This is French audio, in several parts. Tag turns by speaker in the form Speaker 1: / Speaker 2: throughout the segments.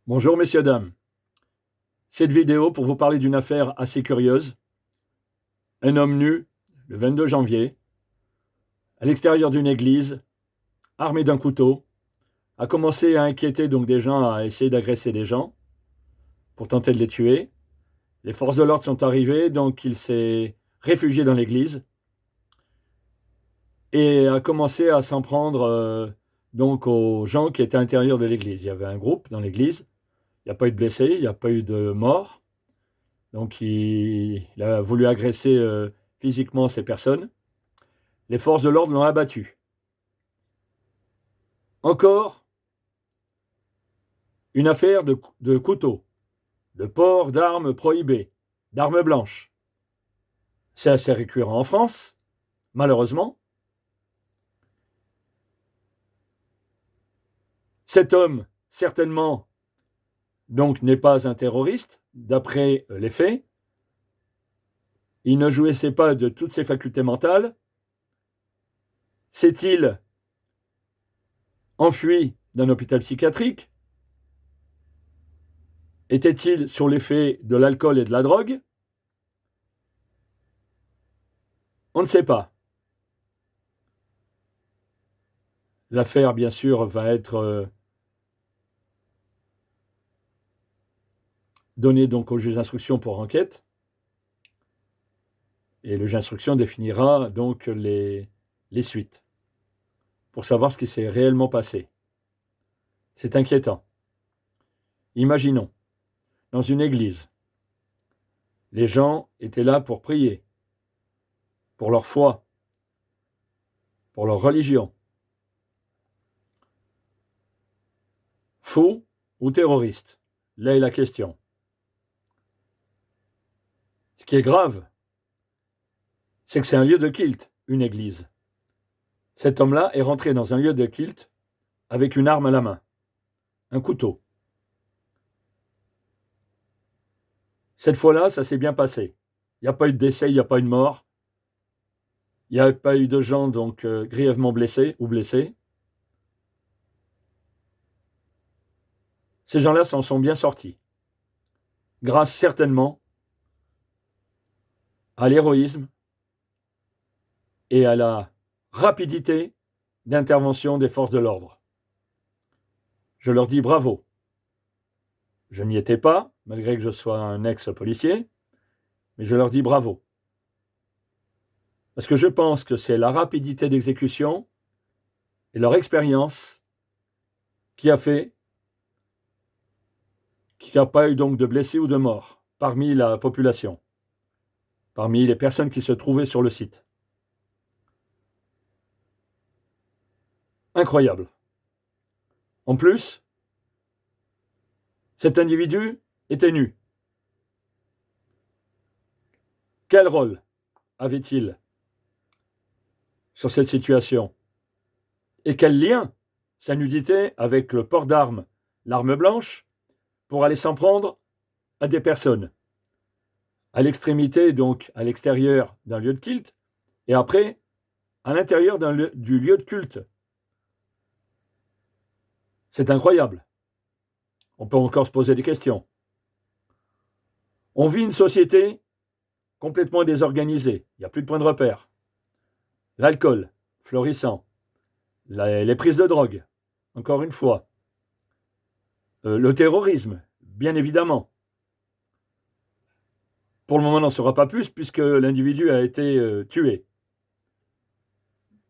Speaker 1: Bonjour messieurs, dames. Cette vidéo pour vous parler d'une affaire assez curieuse. Un homme nu, le 22 janvier, à l'extérieur d'une église, armé d'un couteau, a commencé à inquiéter donc des gens, à essayer d'agresser des gens pour tenter de les tuer. Les forces de l'ordre sont arrivées, donc il s'est réfugié dans l'église et a commencé à s'en prendre donc aux gens qui étaient à l'intérieur de l'église. Il y avait un groupe dans l'église, il n'y a pas eu de blessés, il n'y a pas eu de morts. Donc il a voulu agresser physiquement ces personnes. Les forces de l'ordre l'ont abattu. Encore une affaire de couteau, de port d'armes prohibées, d'armes blanches. C'est assez récurrent en France, malheureusement. Cet homme, certainement, donc n'est pas un terroriste, d'après les faits. Il ne jouissait pas de toutes ses facultés mentales. S'est-il enfui d'un hôpital psychiatrique? Était-il sur l'effet de l'alcool et de la drogue? On ne sait pas. L'affaire, bien sûr, va être donnée donc au juge d'instruction pour enquête. Et le juge d'instruction définira donc les suites pour savoir ce qui s'est réellement passé. C'est inquiétant. Imaginons, dans une église, les gens étaient là pour prier, pour leur foi, pour leur religion. Faux ou terroriste? Là est la question. Ce qui est grave, c'est que c'est un lieu de culte, une église. Cet homme-là est rentré dans un lieu de culte avec une arme à la main, un couteau. Cette fois-là, ça s'est bien passé. Il n'y a pas eu de décès, il n'y a pas eu de mort. Il n'y a pas eu de gens donc grièvement blessés ou blessés. Ces gens-là s'en sont bien sortis, grâce certainement à l'héroïsme et à la rapidité d'intervention des forces de l'ordre. Je leur dis bravo. Je n'y étais pas, malgré que je sois un ex-policier, mais je leur dis bravo. Parce que je pense que c'est la rapidité d'exécution et leur expérience qui a fait qu'il n'y a pas eu donc de blessés ou de morts parmi la population, parmi les personnes qui se trouvaient sur le site. Incroyable. En plus, cet individu était nu. Quel rôle avait-il sur cette situation? Et quel lien sa nudité avec le port d'armes, l'arme blanche, pour aller s'en prendre à des personnes, à l'extrémité, donc à l'extérieur d'un lieu de culte, et après, à l'intérieur du lieu de culte. C'est incroyable. On peut encore se poser des questions. On vit une société complètement désorganisée. Il n'y a plus de point de repère. L'alcool, florissant. Les prises de drogue, encore une fois. Le terrorisme, bien évidemment. Pour le moment, on n'en saura pas plus puisque l'individu a été tué.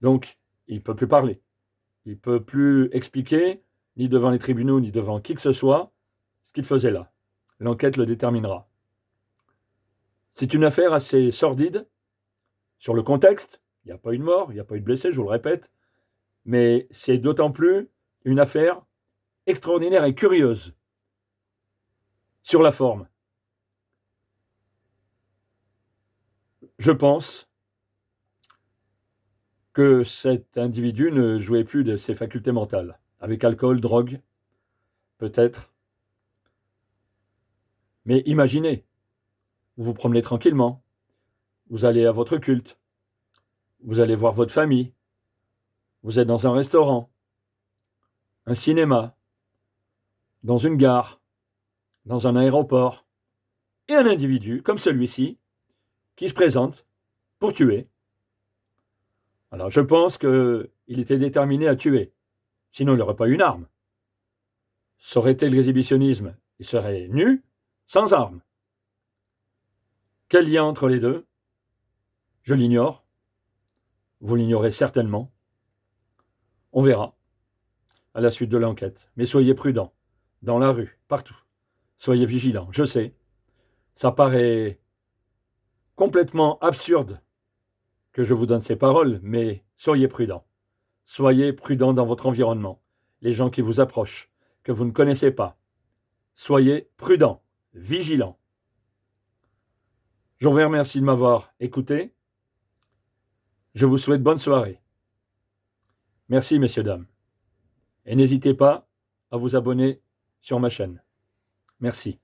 Speaker 1: Donc, il ne peut plus parler. Il ne peut plus expliquer, ni devant les tribunaux, ni devant qui que ce soit, ce qu'il faisait là. L'enquête le déterminera. C'est une affaire assez sordide sur le contexte. Il n'y a pas eu de mort, il n'y a pas eu de blessés, je vous le répète. Mais c'est d'autant plus une affaire extraordinaire et curieuse sur la forme. Je pense que cet individu ne jouait plus de ses facultés mentales. Avec alcool, drogue, peut-être. Mais imaginez, vous vous promenez tranquillement, vous allez à votre culte, vous allez voir votre famille, vous êtes dans un restaurant, un cinéma, dans une gare, dans un aéroport et un individu comme celui-ci qui se présente pour tuer. Alors je pense qu'il était déterminé à tuer, sinon il n'aurait pas eu une arme. Ça aurait été l'exhibitionnisme, il serait nu, sans arme. Quel lien entre les deux? Je l'ignore. Vous l'ignorez certainement. On verra à la suite de l'enquête. Mais soyez prudents, dans la rue, partout. Soyez vigilants, je sais. Ça paraît complètement absurde que je vous donne ces paroles, mais soyez prudents. Soyez prudents dans votre environnement. Les gens qui vous approchent, que vous ne connaissez pas. Soyez prudents, vigilants. Je vous remercie de m'avoir écouté. Je vous souhaite bonne soirée. Merci, messieurs, dames. Et n'hésitez pas à vous abonner sur ma chaîne. Merci.